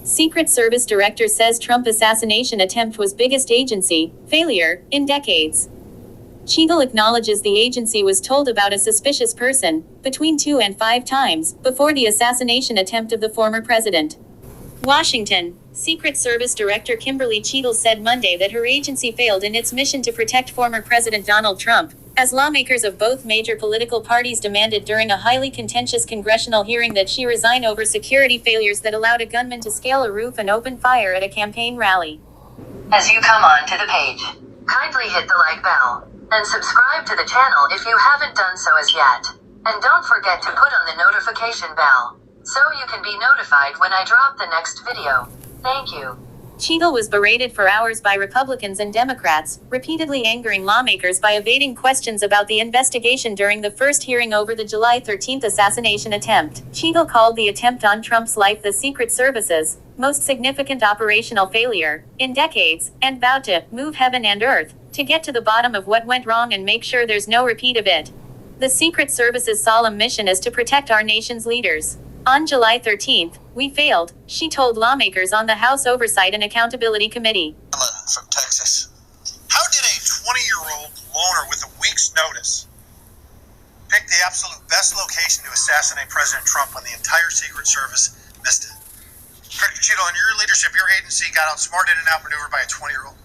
Secret Service director says Trump assassination attempt was biggest agency failure in decades. Cheadle acknowledges the agency was told about a suspicious person between 2 and 5 times before the assassination attempt of the former president. Washington. Secret Service Director Kimberly Cheadle said Monday that her agency failed in its mission to protect former President Donald Trump, as lawmakers of both major political parties demanded during a highly contentious congressional hearing that she resign over security failures that allowed a gunman to scale a roof and open fire at a campaign rally. As you come on to the page, kindly hit the like bell and subscribe to the channel if you haven't done so as yet. And don't forget to put on the notification bell so you can be notified when I drop the next video. Thank you. Cheadle was berated for hours by Republicans and Democrats, repeatedly angering lawmakers by evading questions about the investigation during the first hearing over the July 13 assassination attempt. Cheadle called the attempt on Trump's life the Secret Service's most significant operational failure in decades, and vowed to move heaven and earth to get to the bottom of what went wrong and make sure there's no repeat of it. The Secret Service's solemn mission is to protect our nation's leaders. On July 13th, we failed, she told lawmakers on the House Oversight and Accountability Committee. From Texas. How did a 20-year-old loner with a week's notice pick the absolute best location to assassinate President Trump when the entire Secret Service missed it? Director Cheadle, in your leadership, your agency got outsmarted and outmaneuvered by a 20-year-old.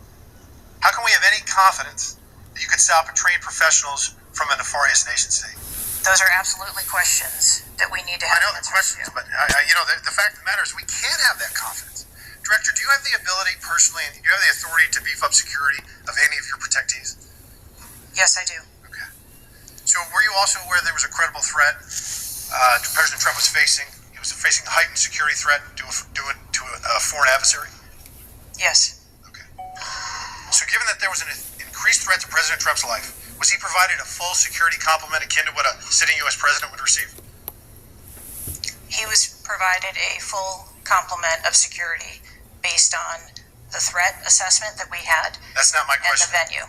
How can we have any confidence that you could stop trained professionals from a nefarious nation state? Those are absolutely questions that we need to have. I know the questions, but the fact of the matter is we can't have that confidence. Director, do you have the ability personally, and do you have the authority to beef up security of any of your protectees? Yes, I do. Okay. So were you also aware there was a credible threat President Trump was facing? He was facing a heightened security threat to a foreign adversary? Yes. Okay. So given that there was an increased threat to President Trump's life, was he provided a full security complement akin to what a sitting U.S. president would receive? He was provided a full complement of security based on the threat assessment that we had. That's not my question. And the venue.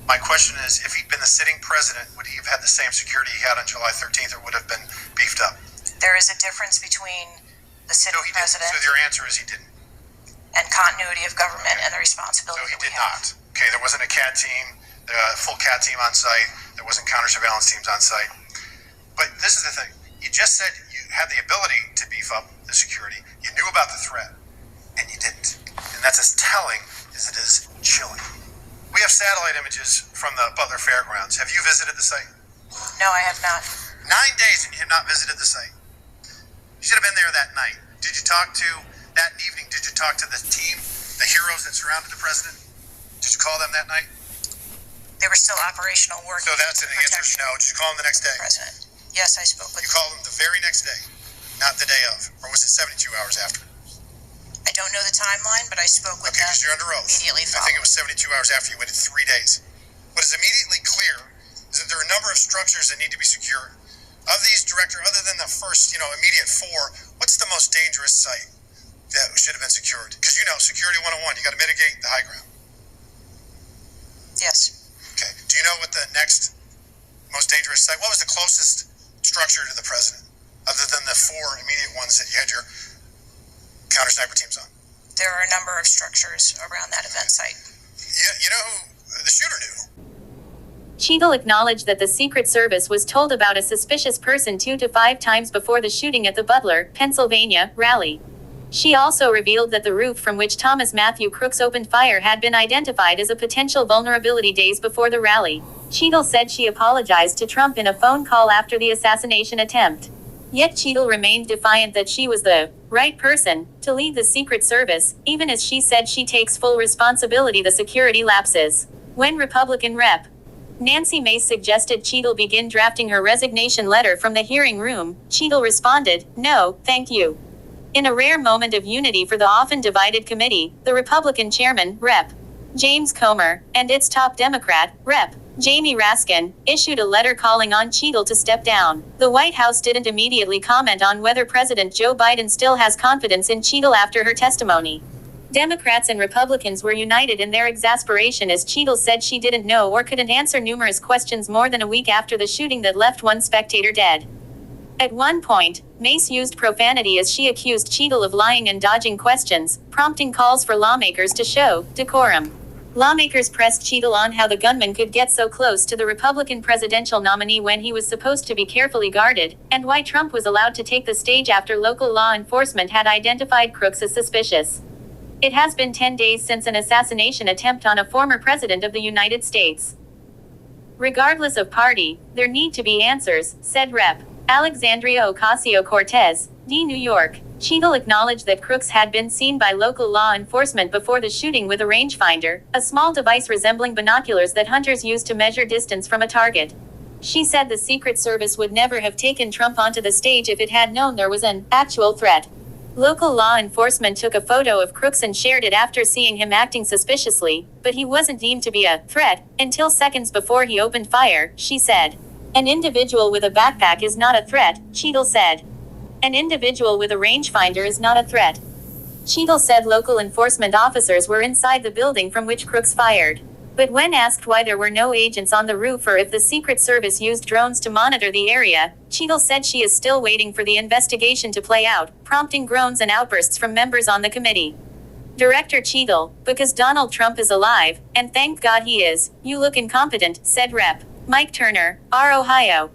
My question is, if he'd been the sitting president, would he have had the same security he had on July 13th, or would have been beefed up? There is a difference between the sitting No, he didn't. president So your answer is he didn't. and continuity of government and the responsibility So he that we did have. not. Okay, there wasn't a CAT team, a full CAT team on site. There wasn't counter surveillance teams on site. But this is the thing. You just said you had the ability to beef up the security. You knew about the threat, and you didn't. And that's as telling as it is chilling. We have satellite images from the Butler Fairgrounds. Have you visited the site? No, I have not. 9 days and you have not visited the site. You should have been there that night. Did you talk to, that evening, did you talk to the team, the heroes that surrounded the president? Did you call them that night? They were still operational work. So that's an answer no. Did you call them the next day? President. Yes, I spoke with You called them the very next day, not the day of. Or was it 72 hours after? I don't know the timeline, but I spoke with Okay, them because you're under oath. immediately I think it following. was 72 hours after. You waited 3 days. What is immediately clear is that there are a number of structures that need to be secured. Of these, Director, other than the first, immediate 4, what's the most dangerous site that should have been secured? Because Security 101, you got to mitigate the high ground. Yes. Okay. Do you know what the next most dangerous site? What was the closest structure to the president, other than the 4 immediate ones that you had your counter sniper teams on? There are a number of structures around that event site. You know who the shooter knew? Cheadle acknowledged that the Secret Service was told about a suspicious person 2 to 5 times before the shooting at the Butler, Pennsylvania, rally. She also revealed that the roof from which Thomas Matthew Crooks opened fire had been identified as a potential vulnerability days before the rally. Cheadle said she apologized to Trump in a phone call after the assassination attempt. Yet Cheadle remained defiant that she was the right person to lead the Secret Service, even as she said she takes full responsibility the security lapses. When Republican Rep. Nancy Mace suggested Cheadle begin drafting her resignation letter from the hearing room, Cheadle responded, "No, thank you." In a rare moment of unity for the often divided committee, the Republican chairman, Rep. James Comer, and its top Democrat, Rep. Jamie Raskin, issued a letter calling on Cheadle to step down. The White House didn't immediately comment on whether President Joe Biden still has confidence in Cheadle after her testimony. Democrats and Republicans were united in their exasperation as Cheadle said she didn't know or couldn't answer numerous questions more than a week after the shooting that left one spectator dead. At one point, Mace used profanity as she accused Cheadle of lying and dodging questions, prompting calls for lawmakers to show decorum. Lawmakers pressed Cheadle on how the gunman could get so close to the Republican presidential nominee when he was supposed to be carefully guarded, and why Trump was allowed to take the stage after local law enforcement had identified Crooks as suspicious. It has been 10 days since an assassination attempt on a former president of the United States. Regardless of party, there need to be answers, said Rep. Alexandria Ocasio-Cortez, D. New York. Cheadle acknowledged that Crooks had been seen by local law enforcement before the shooting with a rangefinder, a small device resembling binoculars that hunters use to measure distance from a target. She said the Secret Service would never have taken Trump onto the stage if it had known there was an actual threat. Local law enforcement took a photo of Crooks and shared it after seeing him acting suspiciously, but he wasn't deemed to be a threat until seconds before he opened fire, she said. An individual with a backpack is not a threat, Cheadle said. An individual with a rangefinder is not a threat. Cheadle said local enforcement officers were inside the building from which Crooks fired. But when asked why there were no agents on the roof or if the Secret Service used drones to monitor the area, Cheadle said she is still waiting for the investigation to play out, prompting groans and outbursts from members on the committee. Director Cheadle, because Donald Trump is alive, and thank God he is, you look incompetent, said Rep. Mike Turner, R. Ohio.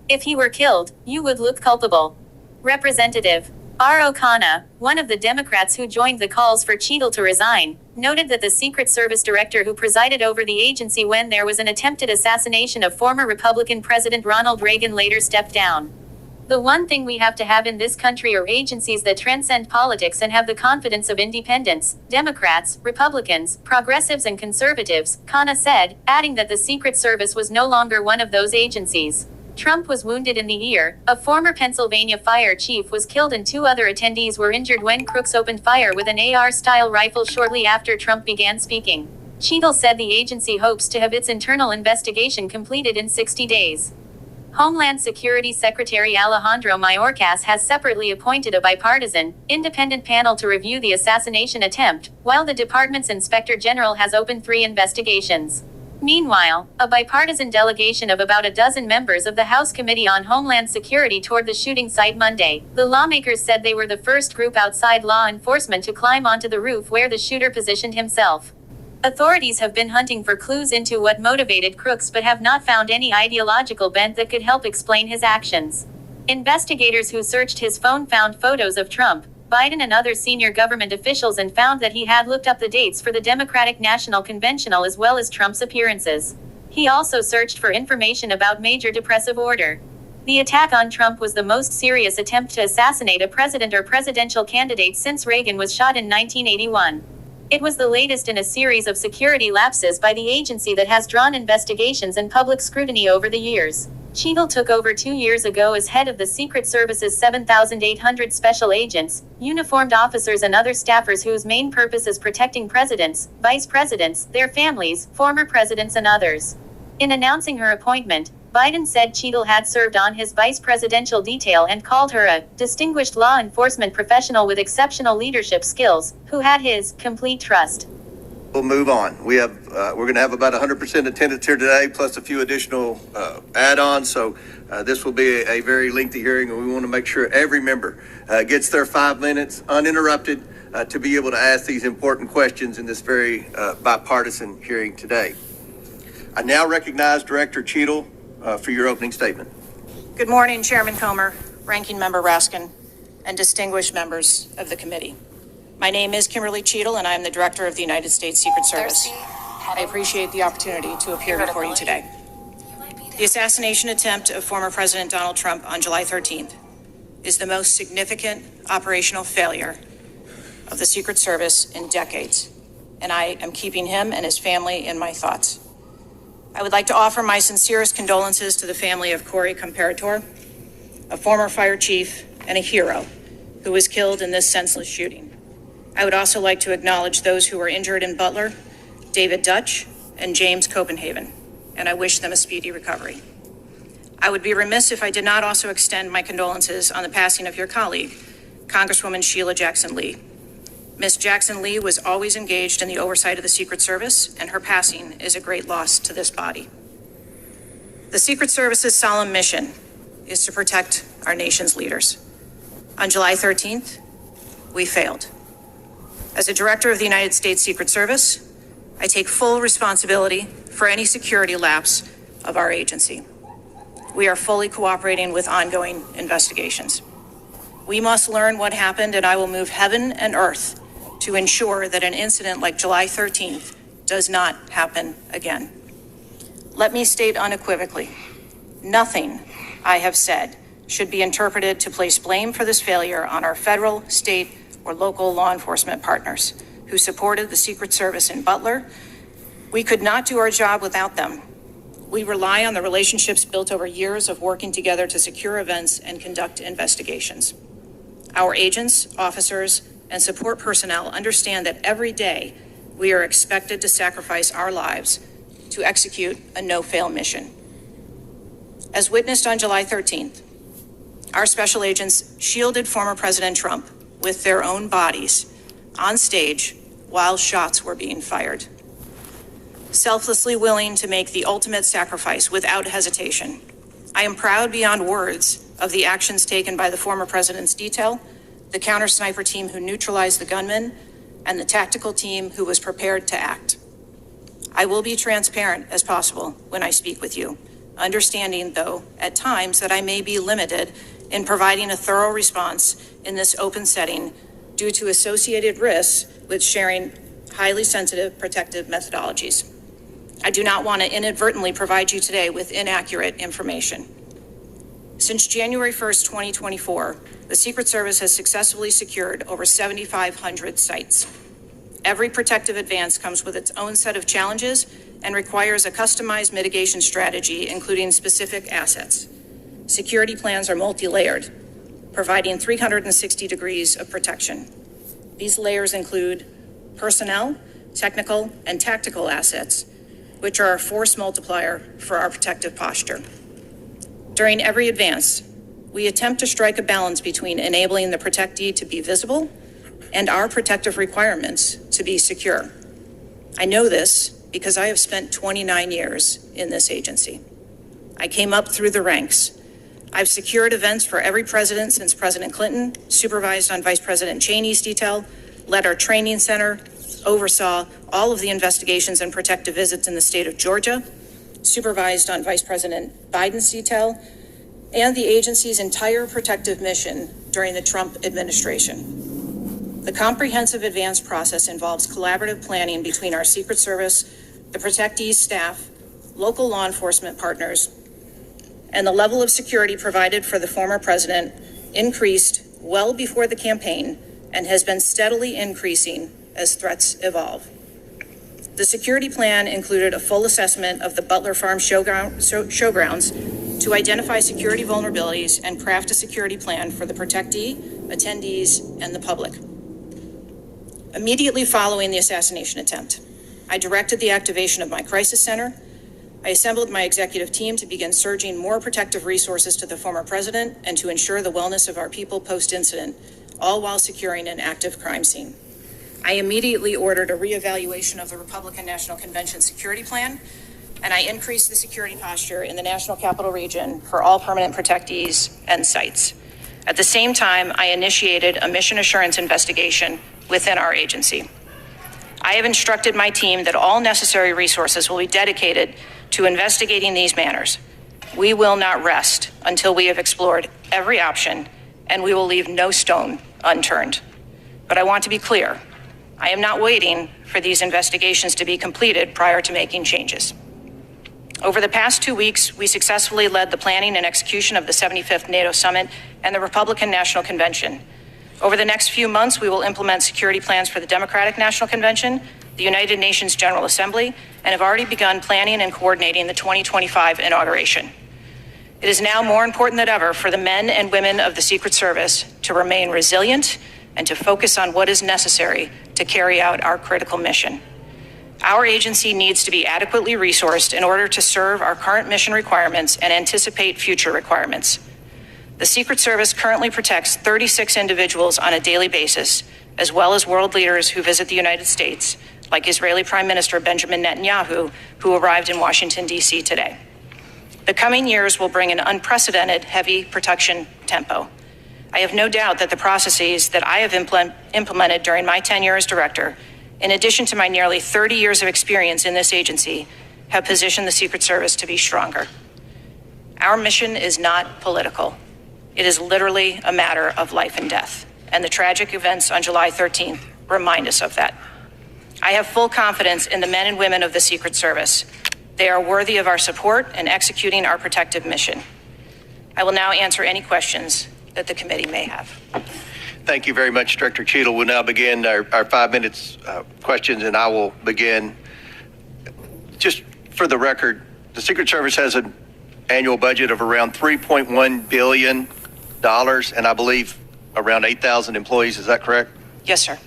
If he were killed, you would look culpable. Representative R. O'Connor, one of the Democrats who joined the calls for Cheadle to resign, noted that the Secret Service director who presided over the agency when there was an attempted assassination of former Republican President Ronald Reagan later stepped down. The one thing we have to have in this country are agencies that transcend politics and have the confidence of independents, Democrats, Republicans, progressives and conservatives, Khanna said, adding that the Secret Service was no longer one of those agencies. Trump was wounded in the ear, a former Pennsylvania fire chief was killed and 2 other attendees were injured when Crooks opened fire with an AR-style rifle shortly after Trump began speaking. Cheadle said the agency hopes to have its internal investigation completed in 60 days. Homeland Security Secretary Alejandro Mayorkas has separately appointed a bipartisan, independent panel to review the assassination attempt, while the department's inspector general has opened 3 investigations. Meanwhile, a bipartisan delegation of about a dozen members of the House Committee on Homeland Security toured the shooting site Monday. The lawmakers said they were the first group outside law enforcement to climb onto the roof where the shooter positioned himself. Authorities have been hunting for clues into what motivated Crooks but have not found any ideological bent that could help explain his actions. Investigators who searched his phone found photos of Trump, Biden and other senior government officials and found that he had looked up the dates for the Democratic National Convention as well as Trump's appearances. He also searched for information about major depressive order. The attack on Trump was the most serious attempt to assassinate a president or presidential candidate since Reagan was shot in 1981. It was the latest in a series of security lapses by the agency that has drawn investigations and public scrutiny over the years. Cheadle took over 2 years ago as head of the Secret Service's 7,800 special agents, uniformed officers and other staffers whose main purpose is protecting presidents, vice presidents, their families, former presidents and others. In announcing her appointment, Biden said Cheadle had served on his vice presidential detail and called her a distinguished law enforcement professional with exceptional leadership skills, who had his complete trust. We'll move on. We're going to have about 100% attendance here today, plus a few additional add-ons. So this will be a very lengthy hearing, and we want to make sure every member gets their 5 minutes uninterrupted to be able to ask these important questions in this very bipartisan hearing today. I now recognize Director Cheadle for your opening statement. Good morning, Chairman Comer, Ranking Member Raskin, and distinguished members of the committee. My name is Kimberly Cheadle, and I am the Director of the United States Secret Service. I appreciate the opportunity to appear before you today. The assassination attempt of former President Donald Trump on July 13th is the most significant operational failure of the Secret Service in decades, and I am keeping him and his family in my thoughts. I would like to offer my sincerest condolences to the family of Corey Comparator, a former fire chief and a hero who was killed in this senseless shooting. I would also like to acknowledge those who were injured in Butler, David Dutch and James Copenhagen, and I wish them a speedy recovery. I would be remiss if I did not also extend my condolences on the passing of your colleague, Congresswoman Sheila Jackson Lee. Ms. Jackson Lee was always engaged in the oversight of the Secret Service, and her passing is a great loss to this body. The Secret Service's solemn mission is to protect our nation's leaders. On July 13th, we failed. As a director of the United States Secret Service, I take full responsibility for any security lapse of our agency. We are fully cooperating with ongoing investigations. We must learn what happened, and I will move heaven and earth to ensure that an incident like July 13th does not happen again. Let me state unequivocally, nothing I have said should be interpreted to place blame for this failure on our federal, state, or local law enforcement partners who supported the Secret Service in Butler. We could not do our job without them. We rely on the relationships built over years of working together to secure events and conduct investigations. Our agents, officers, and support personnel understand that every day we are expected to sacrifice our lives to execute a no-fail mission. As witnessed on July 13th, our special agents shielded former President Trump with their own bodies on stage while shots were being fired. Selflessly willing to make the ultimate sacrifice without hesitation, I am proud beyond words of the actions taken by the former president's detail, the counter-sniper team who neutralized the gunman, and the tactical team who was prepared to act. I will be transparent as possible when I speak with you, understanding, though, at times that I may be limited in providing a thorough response in this open setting due to associated risks with sharing highly sensitive protective methodologies. I do not want to inadvertently provide you today with inaccurate information. Since January 1st, 2024, the Secret Service has successfully secured over 7,500 sites. Every protective advance comes with its own set of challenges and requires a customized mitigation strategy, including specific assets. Security plans are multi-layered, providing 360 degrees of protection. These layers include personnel, technical, and tactical assets, which are a force multiplier for our protective posture. During every advance, we attempt to strike a balance between enabling the protectee to be visible and our protective requirements to be secure. I know this because I have spent 29 years in this agency. I came up through the ranks. I've secured events for every president since President Clinton, supervised on Vice President Cheney's detail, led our training center, oversaw all of the investigations and protective visits in the state of Georgia, supervised on Vice President Biden's detail, and the agency's entire protective mission during the Trump administration. The comprehensive advance process involves collaborative planning between our Secret Service, the protectee's staff, local law enforcement partners, and the level of security provided for the former president increased well before the campaign and has been steadily increasing as threats evolve. The security plan included a full assessment of the Butler Farm showgrounds to identify security vulnerabilities and craft a security plan for the protectee, attendees, and the public. Immediately following the assassination attempt, I directed the activation of my crisis center. I assembled my executive team to begin surging more protective resources to the former president and to ensure the wellness of our people post-incident, all while securing an active crime scene. I immediately ordered a reevaluation of the Republican National Convention security plan, and I increased the security posture in the National Capital Region for all permanent protectees and sites. At the same time, I initiated a mission assurance investigation within our agency. I have instructed my team that all necessary resources will be dedicated to investigating these matters. We will not rest until we have explored every option, and we will leave no stone unturned. But I want to be clear, I am not waiting for these investigations to be completed prior to making changes. Over the past 2 weeks, we successfully led the planning and execution of the 75th NATO Summit and the Republican National Convention. Over the next few months, we will implement security plans for the Democratic National Convention, the United Nations General Assembly, and have already begun planning and coordinating the 2025 inauguration. It is now more important than ever for the men and women of the Secret Service to remain resilient and to focus on what is necessary to carry out our critical mission. Our agency needs to be adequately resourced in order to serve our current mission requirements and anticipate future requirements. The Secret Service currently protects 36 individuals on a daily basis, as well as world leaders who visit the United States, like Israeli Prime Minister Benjamin Netanyahu, who arrived in Washington, D.C. today. The coming years will bring an unprecedented heavy protection tempo. I have no doubt that the processes that I have implemented during my tenure as director, in addition to my nearly 30 years of experience in this agency, have positioned the Secret Service to be stronger. Our mission is not political. It is literally a matter of life and death, and the tragic events on July 13th remind us of that. I have full confidence in the men and women of the Secret Service. They are worthy of our support in executing our protective mission. I will now answer any questions that the committee may have. Thank you very much, Director Cheadle. We'll now begin our 5 minutes questions, and I will begin. Just for the record, the Secret Service has an annual budget of around $3.1 billion, and I believe around 8,000 employees. Is that correct? Yes, sir.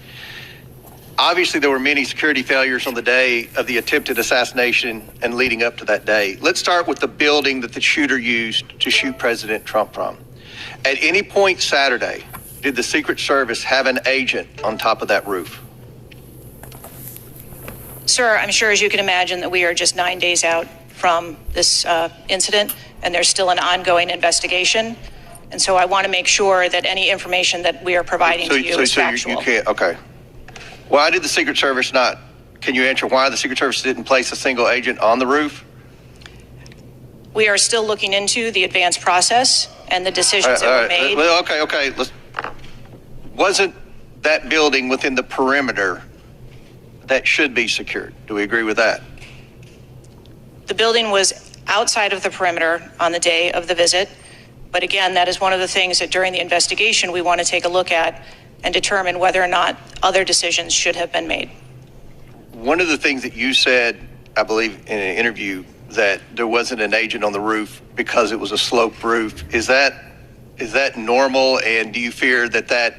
Obviously, there were many security failures on the day of the attempted assassination and leading up to that day. Let's start with the building that the shooter used to shoot President Trump from. At any point Saturday, did the Secret Service have an agent on top of that roof? Sir, I'm sure, as you can imagine, that we are just 9 days out from this incident, and there's still an ongoing investigation. And so I want to make sure that any information that we are providing to you is factual. You can't, okay. Why did the Secret Service not, can you answer why the Secret Service didn't place a single agent on the roof? We are still looking into the advanced process and the decisions that were made. Well, okay. Wasn't that building within the perimeter that should be secured? Do we agree with that? The building was outside of the perimeter on the day of the visit. But again, that is one of the things that during the investigation we want to take a look at and determine whether or not other decisions should have been made. One of the things that you said, I believe in an interview, that there wasn't an agent on the roof because it was a sloped roof. Is that normal? And do you fear that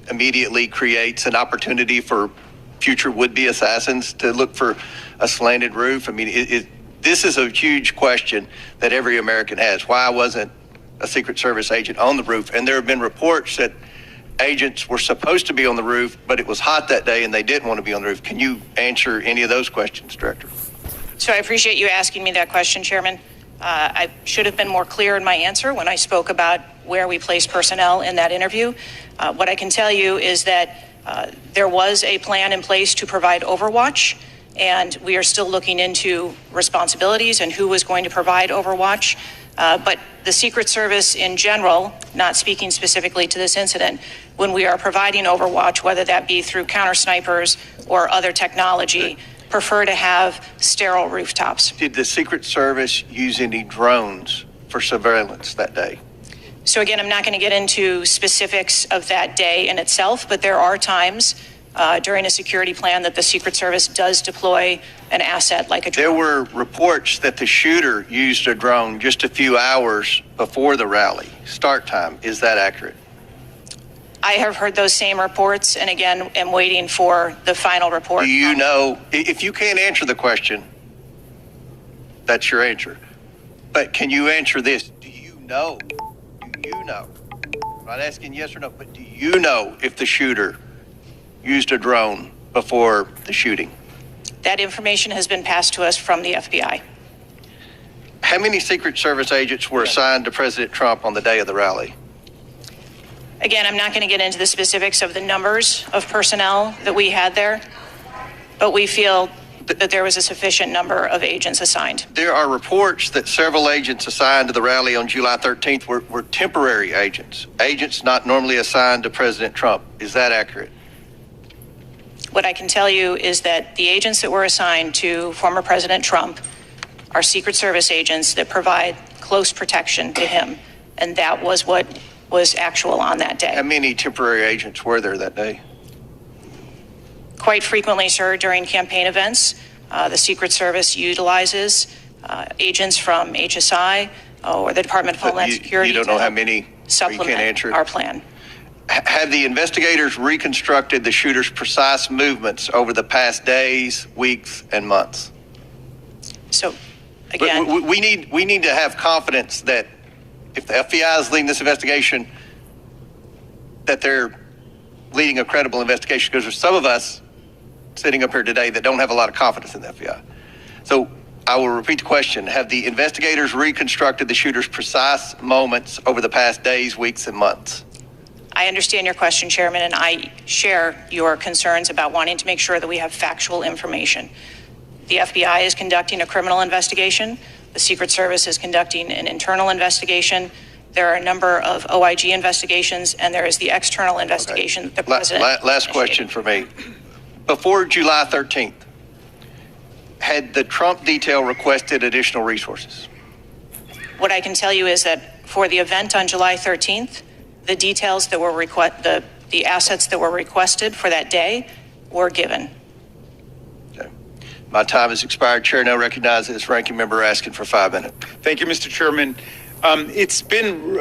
immediately creates an opportunity for future would-be assassins to look for a slanted roof? I mean, this is a huge question that every American has. Why wasn't a Secret Service agent on the roof? And there have been reports that agents were supposed to be on the roof, but it was hot that day and they didn't want to be on the roof. Can you answer any of those questions, Director? So I appreciate you asking me that question, Chairman. I should have been more clear in my answer when I spoke about where we place personnel in that interview. What I can tell you is that there was a plan in place to provide overwatch, and we are still looking into responsibilities and who was going to provide overwatch. But the Secret Service in general, not speaking specifically to this incident, when we are providing overwatch, whether that be through counter snipers or other technology, prefer to have sterile rooftops. Did the Secret Service use any drones for surveillance that day? So again, I'm not going to get into specifics of that day in itself, but there are times during a security plan that the Secret Service does deploy an asset like a drone. There were reports that the shooter used a drone just a few hours before the rally start time. Is that accurate? I have heard those same reports, and again, am waiting for the final report. Do you know, if you can't answer the question, that's your answer. But can you answer this? Do you know? I'm not asking yes or no, but do you know if the shooter used a drone before the shooting? That information has been passed to us from the FBI. How many Secret Service agents were assigned to President Trump on the day of the rally? Again, I'm not going to get into the specifics of the numbers of personnel that we had there, but we feel that there was a sufficient number of agents assigned. There are reports that several agents assigned to the rally on July 13th were temporary agents not normally assigned to President Trump. Is that accurate? What I can tell you is that the agents that were assigned to former President Trump are Secret Service agents that provide close protection to him, and that was what was actual on that day. How many temporary agents were there that day? Quite frequently, sir, during campaign events, the Secret Service utilizes agents from HSI or the Department of Homeland Security. You don't know how many? Supplement you can't answer our plan. Have the investigators reconstructed the shooter's precise movements over the past days, weeks, and months? So, again, we need to have confidence that if the FBI is leading this investigation, that they're leading a credible investigation, because there's some of us sitting up here today that don't have a lot of confidence in the FBI. So I will repeat the question. Have the investigators reconstructed the shooter's precise moments over the past days, weeks, and months? I understand your question, Chairman, and I share your concerns about wanting to make sure that we have factual information. The FBI is conducting a criminal investigation. The Secret Service is conducting an internal investigation. There are a number of OIG investigations, and there is the external investigation that the president Last question for me. Before July 13th, had the Trump detail requested additional resources? What I can tell you is that for the event on July 13th, the details that were the assets that were requested for that day were given. Okay. My time has expired. Chair now recognizes Ranking Member Raskin for 5 minutes. Thank you, Mr. Chairman. It's been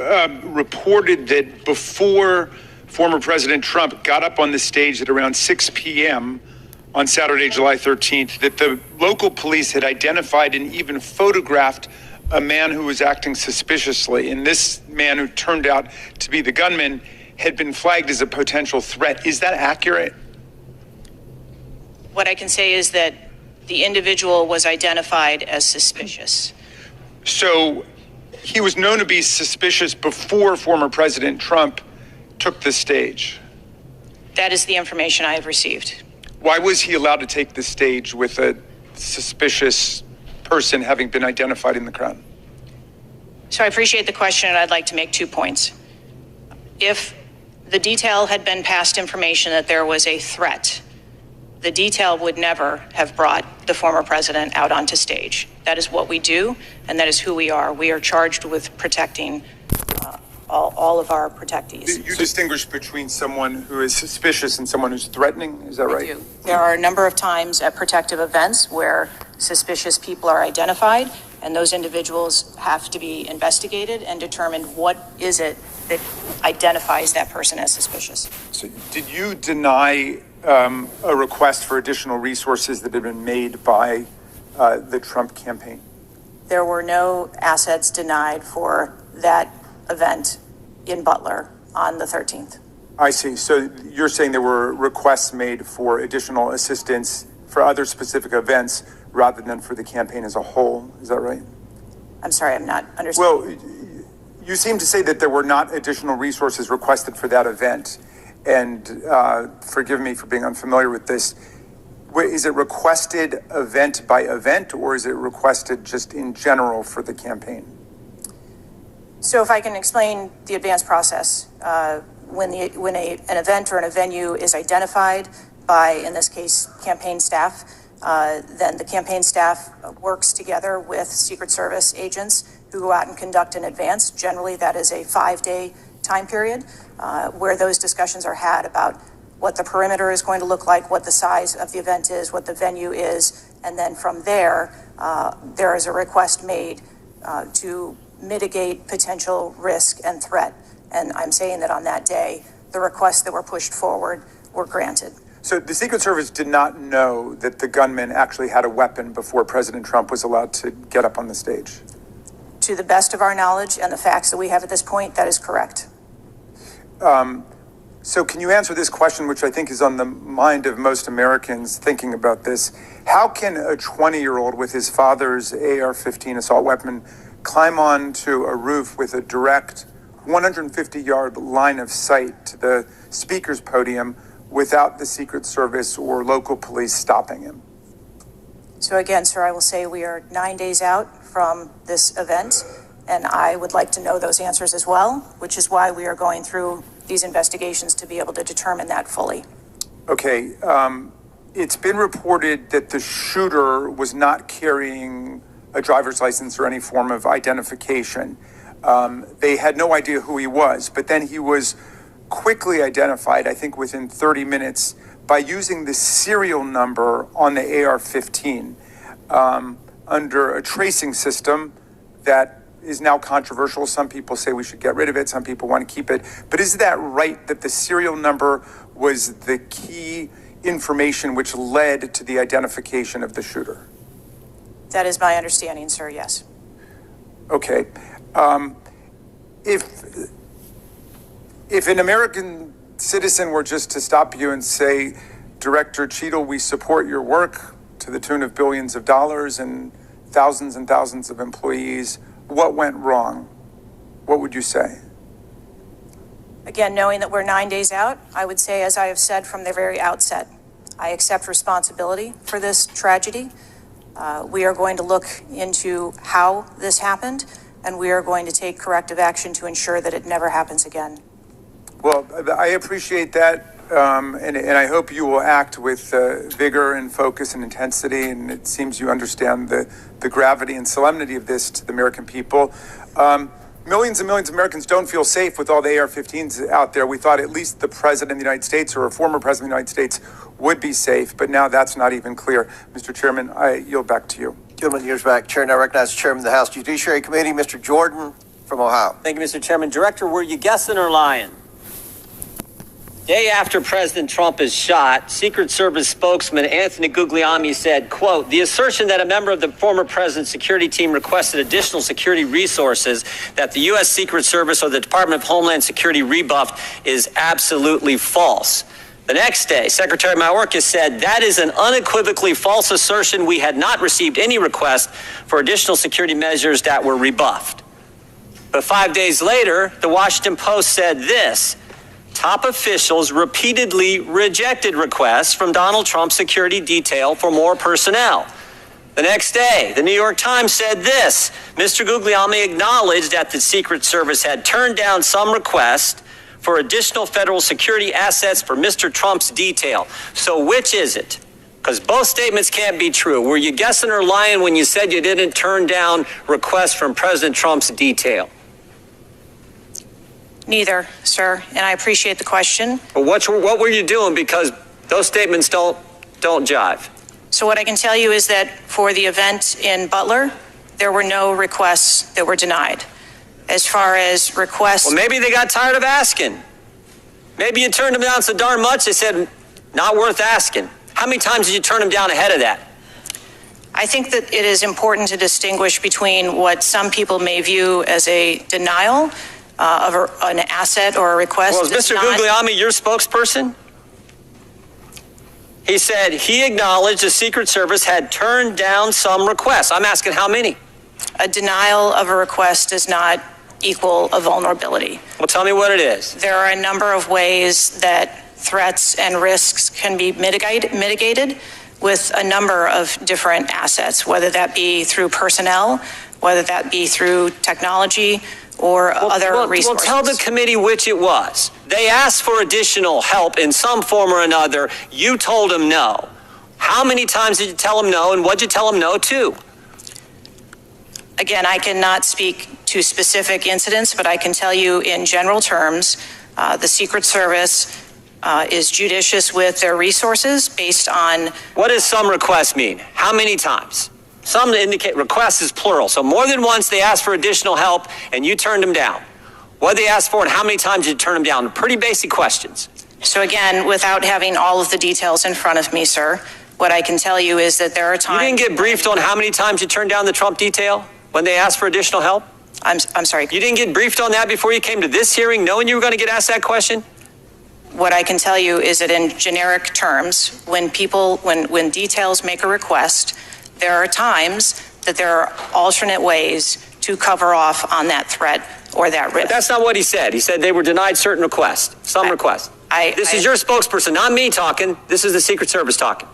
reported that before former President Trump got up on the stage at around 6 p.m. on Saturday, July 13th, that the local police had identified and even photographed a man who was acting suspiciously. And this man, who turned out to be the gunman, had been flagged as a potential threat. Is that accurate? What I can say is that the individual was identified as suspicious. So he was known to be suspicious before former President Trump took the stage. That is the information I have received. Why was he allowed to take the stage with a suspicious person having been identified in the crowd? So I appreciate the question, and I'd like to make 2 points. If the detail had been passed information that there was a threat, the detail would never have brought the former president out onto stage. That is what we do, and that is who we are. We are charged with protecting all of our protectees. You distinguish between someone who is suspicious and someone who's threatening, is that right? We do. There are a number of times at protective events where suspicious people are identified, and those individuals have to be investigated and determined what is it that identifies that person as suspicious. So did you deny a request for additional resources that had been made by the Trump campaign? There were no assets denied for that event in Butler on the 13th. I see. So you're saying there were requests made for additional assistance for other specific events rather than for the campaign as a whole. Is that right? I'm sorry, I'm not understanding. Well, you seem to say that there were not additional resources requested for that event. And forgive me for being unfamiliar with this. Is it requested event by event, or is it requested just in general for the campaign? So if I can explain the advanced process, when an event or a venue is identified by, in this case, campaign staff, then the campaign staff works together with Secret Service agents who go out and conduct an advance. Generally, that is a 5-day time period where those discussions are had about what the perimeter is going to look like, what the size of the event is, what the venue is, and then from there, there is a request made to mitigate potential risk and threat. And I'm saying that on that day, the requests that were pushed forward were granted. So the Secret Service did not know that the gunman actually had a weapon before President Trump was allowed to get up on the stage? To the best of our knowledge and the facts that we have at this point, that is correct. So can you answer this question, which I think is on the mind of most Americans thinking about this? How can a 20-year-old with his father's AR-15 assault weapon climb onto a roof with a direct 150-yard line of sight to the speaker's podium without the Secret Service or local police stopping him? So again, sir, I will say we are 9 days out from this event, and I would like to know those answers as well, which is why we are going through these investigations to be able to determine that fully. Okay, it's been reported that the shooter was not carrying a driver's license or any form of identification. They had no idea who he was, but then he was quickly identified, I think within 30 minutes, by using the serial number on the AR-15 under a tracing system that is now controversial. Some people say we should get rid of it. Some people want to keep it. But is that right, that the serial number was the key information which led to the identification of the shooter? That is my understanding, sir, yes. Okay. If an American citizen were just to stop you and say, Director Cheadle, we support your work to the tune of billions of dollars, and thousands and thousands of employees. What went wrong? What would you say? Again, knowing that we're 9 days out, I would say, as I have said from the very outset, I accept responsibility for this tragedy. We are going to look into how this happened, and we are going to take corrective action to ensure that it never happens again. Well, I appreciate that, and I hope you will act with vigor and focus and intensity, and it seems you understand the gravity and solemnity of this to the American people. Millions and millions of Americans don't feel safe with all the AR-15s out there. We thought at least the President of the United States or a former President of the United States would be safe, but now that's not even clear. Mr. Chairman, I yield back to you. Gentleman yields back. Chair now recognizes Chairman of the House Judiciary Committee, Mr. Jordan from Ohio. Thank you, Mr. Chairman. Director, were you guessing or lying? Day after President Trump is shot, Secret Service spokesman Anthony Guglielmi said, quote, "The assertion that a member of the former president's security team requested additional security resources that the U.S. Secret Service or the Department of Homeland Security rebuffed is absolutely false." The next day, Secretary Mayorkas said, "That is an unequivocally false assertion. We had not received any request for additional security measures that were rebuffed." But 5 days later, the Washington Post said this: "Top officials repeatedly rejected requests from Donald Trump's security detail for more personnel." The next day, the New York Times said this: "Mr. Guglielmi acknowledged that the Secret Service had turned down some requests for additional federal security assets for Mr. Trump's detail." So which is it? Because both statements can't be true. Were you guessing or lying when you said you didn't turn down requests from President Trump's detail? Neither, sir, and I appreciate the question. But what were you doing? Because those statements don't jive. So what I can tell you is that for the event in Butler, there were no requests that were denied. As far as requests... Well, maybe they got tired of asking. Maybe you turned them down so darn much, they said, not worth asking. How many times did you turn them down ahead of that? I think that it is important to distinguish between what some people may view as a denial of an asset or a request. Well, is Mr. Guglielmi your spokesperson? He said he acknowledged the Secret Service had turned down some requests. I'm asking how many? A denial of a request does not equal a vulnerability. Well, tell me what it is. There are a number of ways that threats and risks can be mitigated with a number of different assets, whether that be through personnel, whether that be through technology, or other resources. Well, tell the committee which it was. They asked for additional help in some form or another. You told them no. How many times did you tell them no, and what'd you tell them no to? Again, I cannot speak to specific incidents, but I can tell you in general terms, the Secret Service is judicious with their resources based on... What does some requests mean? How many times? Some indicate requests is plural. So more than once they asked for additional help and you turned them down. What did they ask for and how many times did you turn them down? Pretty basic questions. So again, without having all of the details in front of me, sir, what I can tell you is that there are times... You didn't get briefed on how many times you turned down the Trump detail when they asked for additional help? I'm sorry. You didn't get briefed on that before you came to this hearing knowing you were going to get asked that question? What I can tell you is that in generic terms, when details make a request, there are times that there are alternate ways to cover off on that threat or that risk. But that's not what he said. He said they were denied certain requests, some requests. This is your spokesperson, not me talking. This is the Secret Service talking.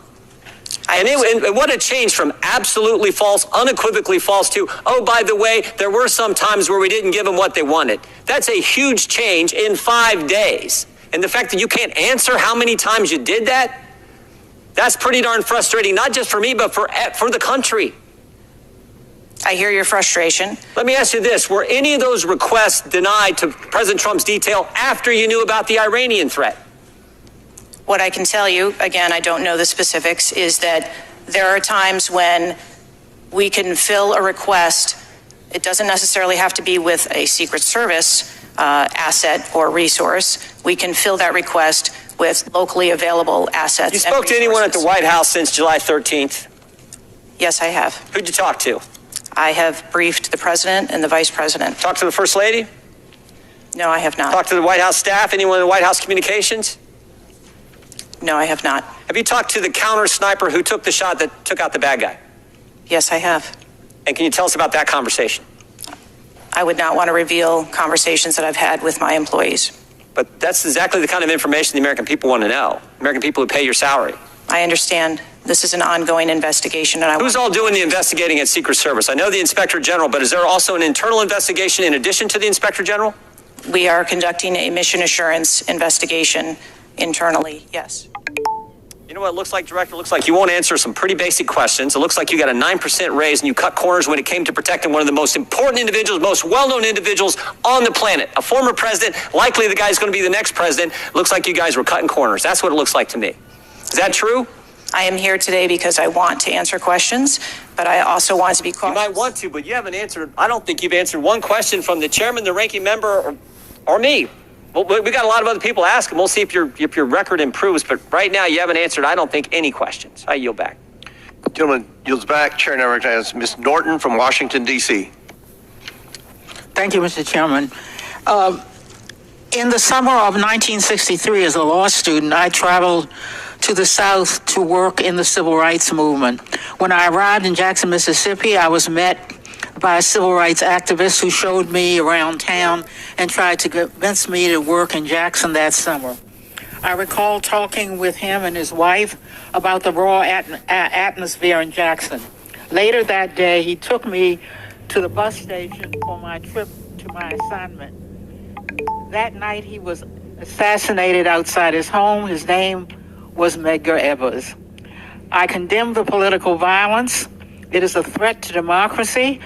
And what a change from absolutely false, unequivocally false to, oh, by the way, there were some times where we didn't give them what they wanted. That's a huge change in 5 days. And the fact that you can't answer how many times you did that, that's pretty darn frustrating, not just for me, but for the country. I hear your frustration. Let me ask you this. Were any of those requests denied to President Trump's detail after you knew about the Iranian threat? What I can tell you, again, I don't know the specifics, is that there are times when we can fill a request. It doesn't necessarily have to be with a Secret Service asset or resource. We can fill that request with locally available assets. You spoke to anyone at the White House since July 13th? Yes, I have. Who'd you talk to? I have briefed the president and the vice president. Talked to the First Lady? No, I have not. Talked to the White House staff? Anyone in the White House communications? No, I have not. Have you talked to the counter sniper who took the shot that took out the bad guy? Yes, I have. And can you tell us about that conversation? I would not want to reveal conversations that I've had with my employees. But that's exactly the kind of information the American people want to know. American people who pay your salary. I understand this is an ongoing investigation, and Who's all doing the investigating at Secret Service? I know the Inspector General, but is there also an internal investigation in addition to the Inspector General? we are conducting a mission assurance investigation internally, yes. You know what it looks like, Director? It looks like you won't answer some pretty basic questions. It looks like you got a 9% raise and you cut corners when it came to protecting one of the most important individuals, most well-known individuals on the planet. A former president, likely the guy's going to be the next president. Looks like you guys were cutting corners. That's what it looks like to me. Is that true? I am here today because I want to answer questions, but I also want to be cautious. You might want to, but you haven't answered, I don't think you've answered one question from the chairman, the ranking member, or me. Well, we got a lot of other people asking. We'll see if your record improves, but right now you haven't answered, I don't think, any questions. I yield back. Gentleman yields back. Chair now recognizes Ms. Norton from Washington, D.C. Thank you, Mr. Chairman. In the summer of 1963, as a law student, I traveled to the South to work in the civil rights movement. When I arrived in Jackson, Mississippi, I was met by a civil rights activist who showed me around town and tried to convince me to work in Jackson that summer. I recall talking with him and his wife about the raw atmosphere in Jackson. Later that day, he took me to the bus station for my trip to my assignment. That night, he was assassinated outside his home. His name was Medgar Evers. I condemn the political violence. It is a threat to democracy.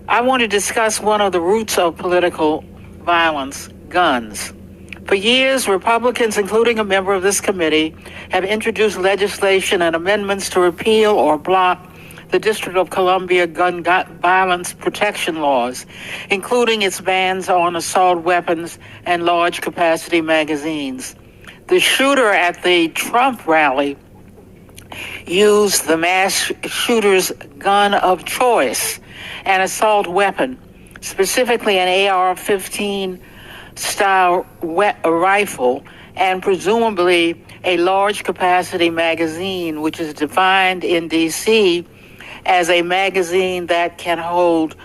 I want to discuss one of the roots of political violence, guns. For years, Republicans, including a member of this committee, have introduced legislation and amendments to repeal or block the District of Columbia gun violence protection laws, including its bans on assault weapons and large capacity magazines. The shooter at the Trump rally used the mass shooter's gun of choice, an assault weapon, specifically an AR-15 style rifle, and presumably a large capacity magazine, which is defined in DC as a magazine that can hold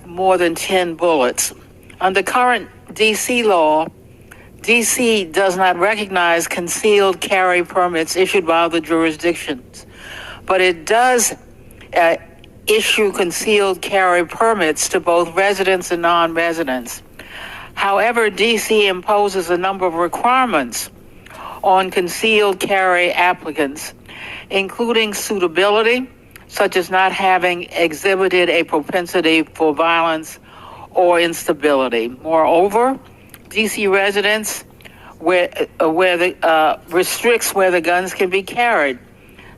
more than 10 bullets. Under current DC law, DC does not recognize concealed carry permits issued by other jurisdictions, but it does issue concealed carry permits to both residents and non-residents. However, DC imposes a number of requirements on concealed carry applicants, including suitability, such as not having exhibited a propensity for violence or instability. Moreover, DC residents restricts where the guns can be carried,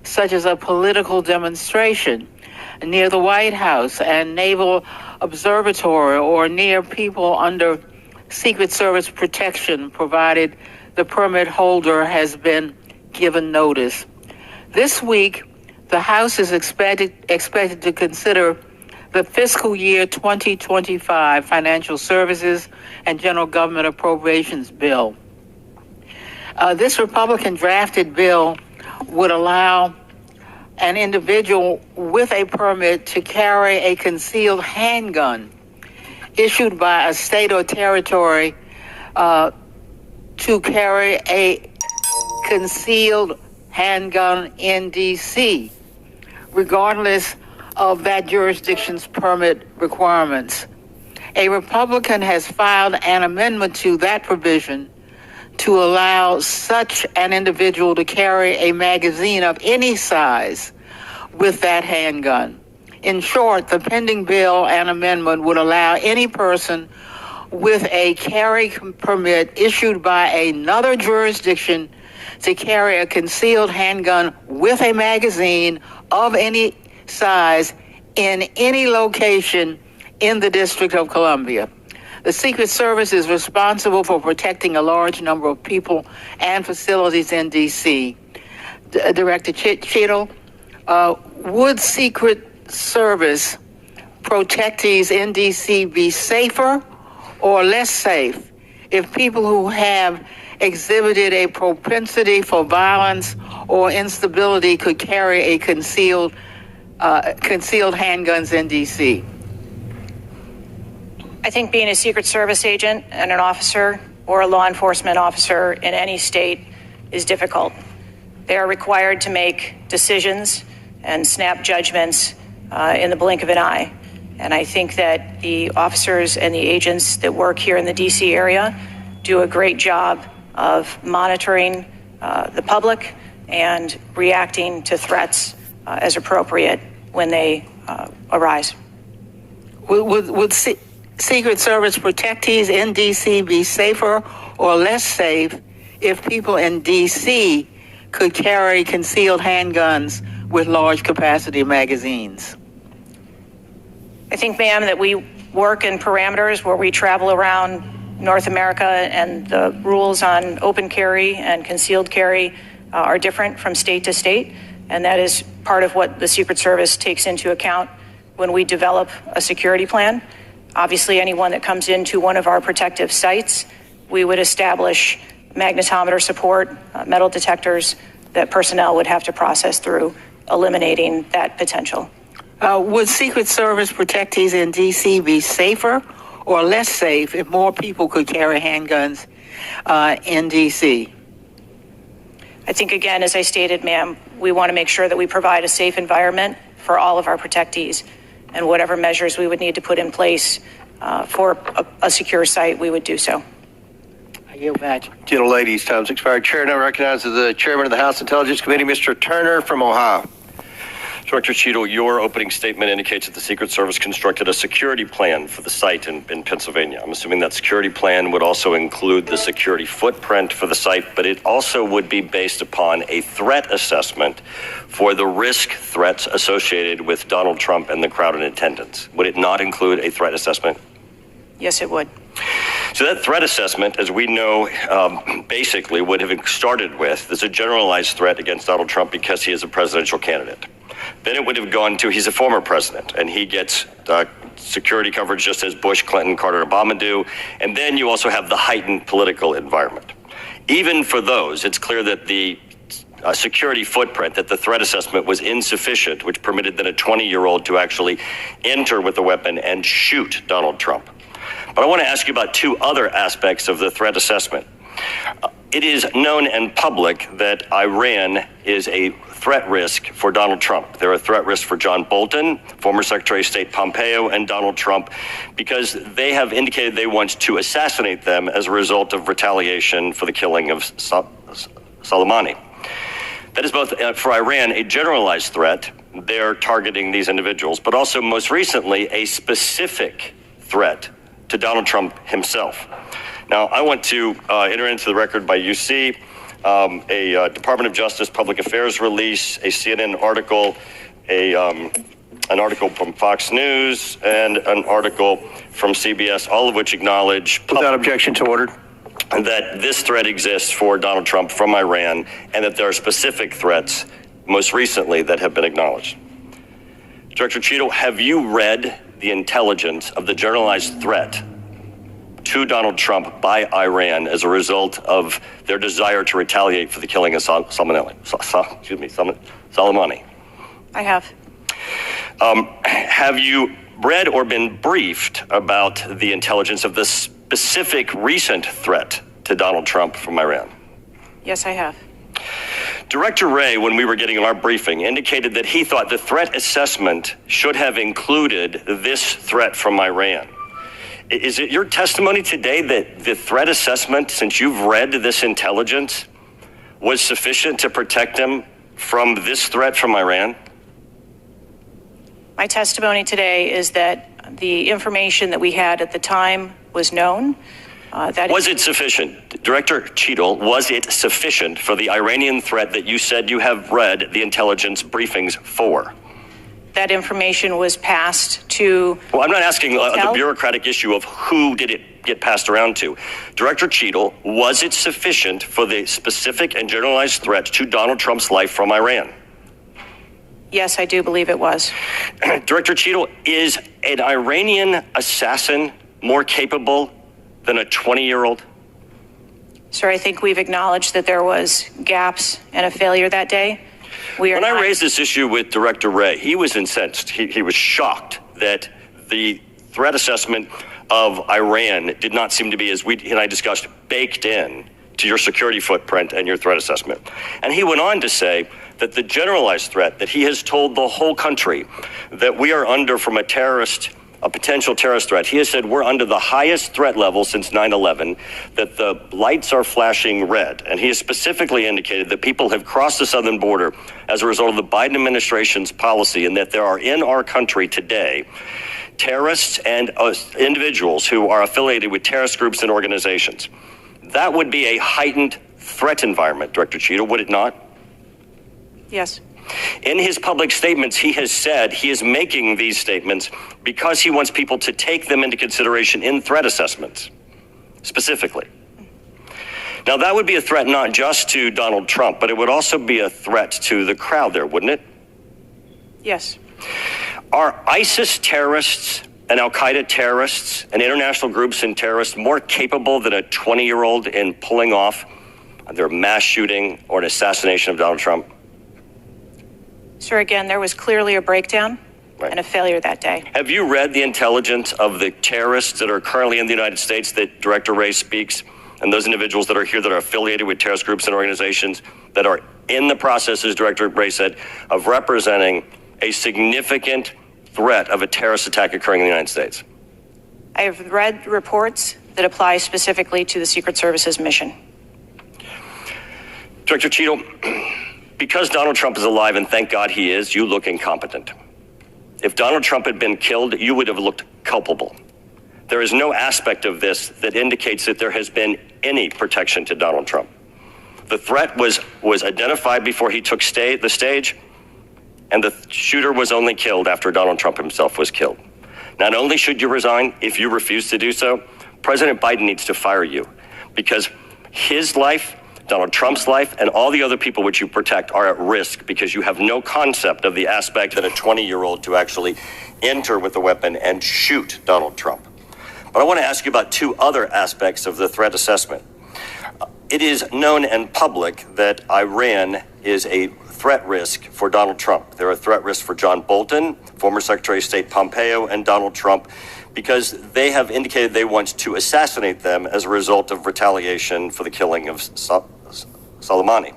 such as a political demonstration near the White House and Naval Observatory, or near people under Secret Service protection, provided the permit holder has been given notice. This week, the House is expected to consider the fiscal year 2025 Financial Services and General Government Appropriations Bill. This Republican drafted bill would allow an individual with a permit to carry a concealed handgun issued by a state or territory to carry a concealed handgun in DC, regardless of that jurisdiction's permit requirements. A Republican has filed an amendment to that provision to allow such an individual to carry a magazine of any size with that handgun. In short, the pending bill and amendment would allow any person with a carry permit issued by another jurisdiction to carry a concealed handgun with a magazine of any size in any location in the District of Columbia. The Secret Service is responsible for protecting a large number of people and facilities in D.C. Director Cheadle, would Secret Service protectees in D.C. be safer or less safe if people who have exhibited a propensity for violence or instability could carry a concealed concealed handguns in D.C.? I think being a Secret Service agent and an officer or a law enforcement officer in any state is difficult. They are required to make decisions and snap judgments in the blink of an eye. And I think that the officers and the agents that work here in the DC area do a great job of monitoring the public and reacting to threats as appropriate when they arise. Would Secret Service protectees in D.C. be safer or less safe if people in D.C. could carry concealed handguns with large capacity magazines? I think, ma'am, that we work in parameters where we travel around North America, and the rules on open carry and concealed carry are different from state to state. And that is part of what the Secret Service takes into account when we develop a security plan. Obviously, anyone that comes into one of our protective sites, we would establish magnetometer support, metal detectors that personnel would have to process through, eliminating that potential. Would Secret Service protectees in D.C. be safer or less safe if more people could carry handguns in D.C.? I think, again, as I stated, ma'am, we want to make sure that we provide a safe environment for all of our protectees, and whatever measures we would need to put in place for a secure site, we would do so. I yield back. Gentleladies, time's expired. Chair now recognizes the Chairman of the House Intelligence Committee, Mr. Turner from Ohio. Director Cheadle, your opening statement indicates that the Secret Service constructed a security plan for the site in Pennsylvania. I'm assuming that security plan would also include the security footprint for the site, but it also would be based upon a threat assessment for the risk threats associated with Donald Trump and the crowd in attendance. Would it not include a threat assessment? Yes, it would. So that threat assessment, as we know, basically would have started with, there's a generalized threat against Donald Trump because he is a presidential candidate. Then it would have gone to he's a former president and he gets security coverage just as Bush, Clinton, Carter, Obama do. And then you also have the heightened political environment. Even for those, it's clear that the security footprint, that the threat assessment was insufficient, which permitted then a 20-year-old to actually enter with a weapon and shoot Donald Trump. But I want to ask you about two other aspects of the threat assessment. It is known and public that Iran is a threat risk for Donald Trump. They're a threat risk for John Bolton, former Secretary of State Pompeo, and Donald Trump, because they have indicated they want to assassinate them as a result of retaliation for the killing of Soleimani. That is both for Iran a generalized threat. They're targeting these individuals, but also most recently a specific threat to Donald Trump himself. Now, I want to enter into the record by UC a Department of Justice Public Affairs release, a CNN article, an article from Fox News, and an article from CBS, all of which acknowledge without objection to order that this threat exists for Donald Trump from Iran, and that there are specific threats most recently that have been acknowledged. Director Cheadle, have you read the intelligence of the generalized threat to Donald Trump by Iran as a result of their desire to retaliate for the killing of Soleimani? I have. Have you read or been briefed about the intelligence of the specific recent threat to Donald Trump from Iran? Yes, I have. Director Wray, when we were getting our briefing, indicated that he thought the threat assessment should have included this threat from Iran. Is it your testimony today that the threat assessment, since you've read this intelligence, was sufficient to protect him from this threat from Iran? My testimony today is that the information that we had at the time was known. Was it sufficient? Director Cheadle, was it sufficient for the Iranian threat that you said you have read the intelligence briefings for? That information was passed to... Well, I'm not asking the bureaucratic issue of who did it get passed around to. Director Cheadle, was it sufficient for the specific and generalized threat to Donald Trump's life from Iran? Yes, I do believe it was. Director Cheadle, is an Iranian assassin more capable than a 20-year-old? Sir, I think we've acknowledged that there was gaps and a failure that day. When I raised this issue with Director Wray, he was incensed. He was shocked that the threat assessment of Iran did not seem to be, as he and I discussed, baked in to your security footprint and your threat assessment. And he went on to say that the generalized threat that he has told the whole country that we are under from a potential terrorist threat. He has said we're under the highest threat level since 9/11, that the lights are flashing red. And he has specifically indicated that people have crossed the southern border as a result of the Biden administration's policy, and that there are in our country today terrorists and individuals who are affiliated with terrorist groups and organizations. That would be a heightened threat environment, Director Cheadle, would it not? Yes. In his public statements, he has said he is making these statements because he wants people to take them into consideration in threat assessments, specifically. Now, that would be a threat not just to Donald Trump, but it would also be a threat to the crowd there, wouldn't it? Yes. Are ISIS terrorists and Al-Qaeda terrorists and international groups and terrorists more capable than a 20-year-old in pulling off their mass shooting or an assassination of Donald Trump? Sir, again, there was clearly a breakdown and a failure that day. Have you read the intelligence of the terrorists that are currently in the United States that Director Wray speaks, and those individuals that are here that are affiliated with terrorist groups and organizations that are in the process, as Director Wray said, of representing a significant threat of a terrorist attack occurring in the United States? I have read reports that apply specifically to the Secret Service's mission. Director Cheadle, because Donald Trump is alive, and thank God he is, you look incompetent. If Donald Trump had been killed, you would have looked culpable. There is no aspect of this that indicates that there has been any protection to Donald Trump. The threat was identified before he took the stage, and the shooter was only killed after Donald Trump himself was killed. Not only should you resign, if you refuse to do so, President Biden needs to fire you, because his life, Donald Trump's life, and all the other people which you protect are at risk because you have no concept of the aspect that a 20-year-old to actually enter with a weapon and shoot Donald Trump. But I want to ask you about two other aspects of the threat assessment. It is known and public that Iran is a threat risk for Donald Trump. They're a threat risk for John Bolton, former Secretary of State Pompeo, and Donald Trump, because they have indicated they want to assassinate them as a result of retaliation for the killing of Soleimani.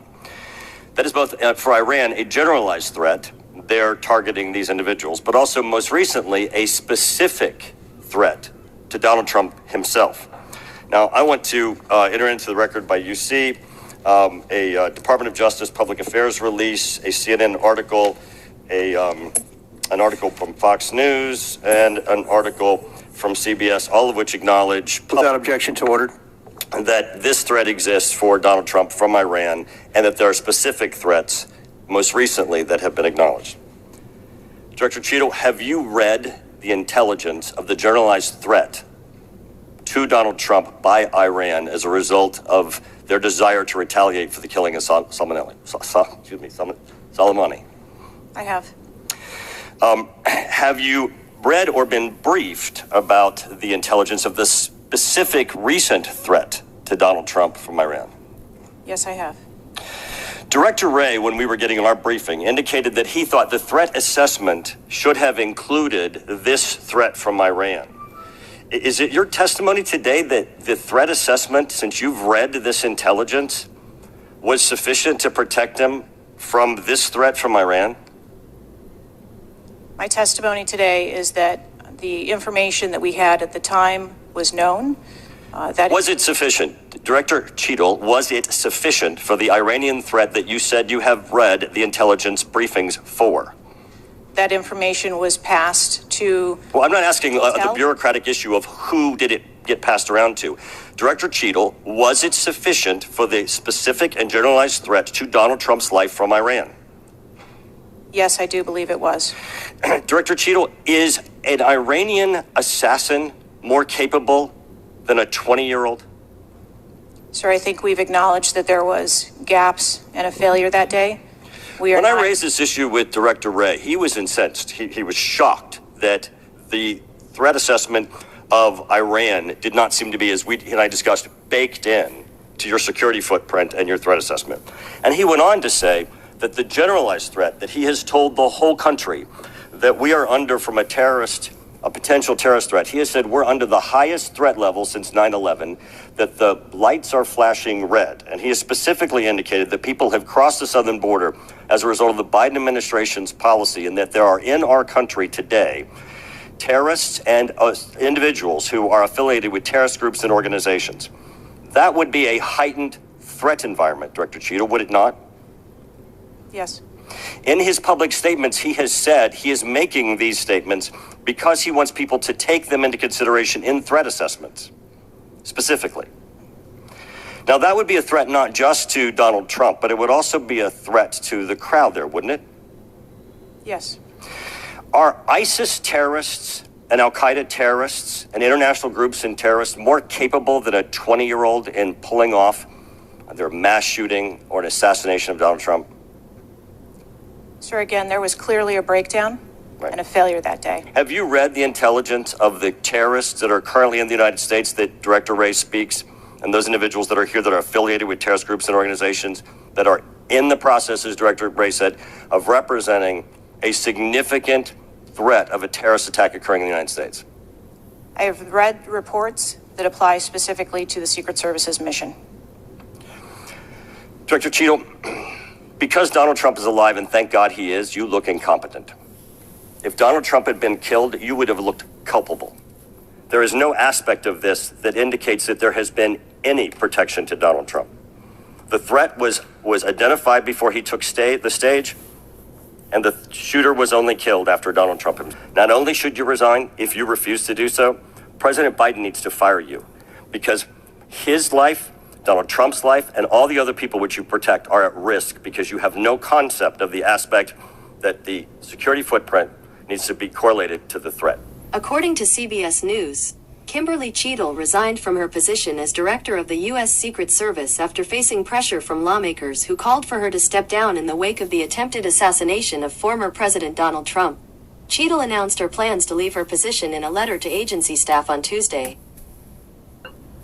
That is both for Iran a generalized threat. They're targeting these individuals, but also most recently a specific threat to Donald Trump himself. Now, I want to enter into the record by UC a Department of Justice Public Affairs release, a CNN article, an article from Fox News, and an article from CBS, all of which acknowledge Without objection to order. That this threat exists for Donald Trump from Iran, and that there are specific threats, most recently, that have been acknowledged. Director Cheadle, have you read the intelligence of the generalized threat to Donald Trump by Iran as a result of their desire to retaliate for the killing of Soleimani? I have. Have you read or been briefed about the intelligence of the specific recent threat to Donald Trump from Iran? Yes, I have. Director Wray, when we were getting our briefing, indicated that he thought the threat assessment should have included this threat from Iran. Is it your testimony today that the threat assessment, since you've read this intelligence, was sufficient to protect him from this threat from Iran? My testimony today is that the information that we had at the time was known. Was it sufficient? Director Cheadle, was it sufficient for the Iranian threat that you said you have read the intelligence briefings for? That information was passed to... Well, I'm not asking the bureaucratic issue of who did it get passed around to. Director Cheadle, was it sufficient for the specific and generalized threat to Donald Trump's life from Iran? Yes, I do believe it was. Director Cheadle, is an Iranian assassin more capable than a 20-year-old? Sir, I think we've acknowledged that there was gaps and a failure that day. When I raised this issue with Director Wray, he was incensed. He was shocked that the threat assessment of Iran did not seem to be, as we and I discussed, baked in to your security footprint and your threat assessment. And he went on to say that the generalized threat that he has told the whole country that we are under from a potential terrorist threat. He has said we're under the highest threat level since 9/11, that the lights are flashing red. And he has specifically indicated that people have crossed the southern border as a result of the Biden administration's policy, and that there are in our country today terrorists and individuals who are affiliated with terrorist groups and organizations. That would be a heightened threat environment, Director Cheadle, would it not? Yes. In his public statements, he has said he is making these statements because he wants people to take them into consideration in threat assessments, specifically. Now, that would be a threat not just to Donald Trump, but it would also be a threat to the crowd there, wouldn't it? Yes. Are ISIS terrorists and Al-Qaeda terrorists and international groups and terrorists more capable than a 20-year-old in pulling off their mass shooting or an assassination of Donald Trump? Sir, again, there was clearly a breakdown and a failure that day. Have you read the intelligence of the terrorists that are currently in the United States that Director Wray speaks, and those individuals that are here that are affiliated with terrorist groups and organizations that are in the process, as Director Wray said, of representing a significant threat of a terrorist attack occurring in the United States? I have read reports that apply specifically to the Secret Service's mission. Director Cheadle, because Donald Trump is alive, and thank God he is, you look incompetent. If Donald Trump had been killed, you would have looked culpable. There is no aspect of this that indicates that there has been any protection to Donald Trump. The threat was identified before he took the stage, and the shooter was only killed after Donald Trump. Not only should you resign, if you refuse to do so, President Biden needs to fire you, because his life, Donald Trump's life, and all the other people which you protect are at risk because you have no concept of the aspect that the security footprint needs to be correlated to the threat. According to CBS News, Kimberly Cheadle resigned from her position as director of the U.S. Secret Service after facing pressure from lawmakers who called for her to step down in the wake of the attempted assassination of former President Donald Trump. Cheadle announced her plans to leave her position in a letter to agency staff on Tuesday.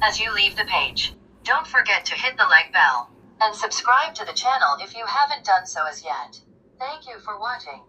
As you leave the page, don't forget to hit the like bell and subscribe to the channel if you haven't done so as yet. Thank you for watching.